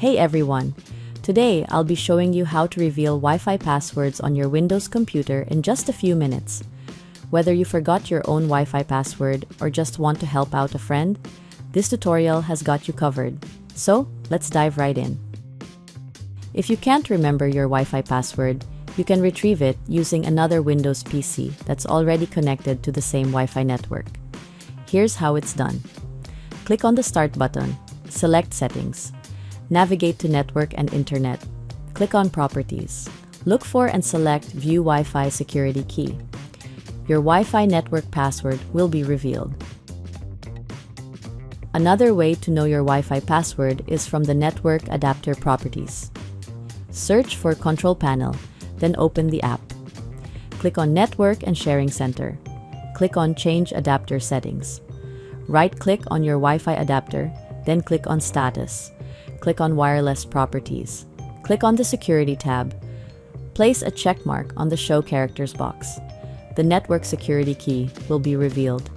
Hey everyone! Today I'll be showing you how to reveal Wi-Fi passwords on your Windows computer in just a few minutes. Whether you forgot your own Wi-Fi password or just want to help out a friend, this tutorial has got you covered. So, let's dive right in. If you can't remember your Wi-Fi password, you can retrieve it using another Windows PC that's already connected to the same Wi-Fi network. Here's how it's done. Click on the Start button, select Settings. Navigate to Network and Internet. Click on Properties. Look for and select View Wi-Fi Security Key. Your Wi-Fi network password will be revealed. Another way to know your Wi-Fi password is from the Network Adapter Properties. Search for Control Panel, then open the app. Click on Network and Sharing Center. Click on Change Adapter Settings. Right-click on your Wi-Fi adapter, then click on Status. Click on Wireless Properties. Click on the Security tab. Place a check mark on the Show Characters box. The network security key will be revealed.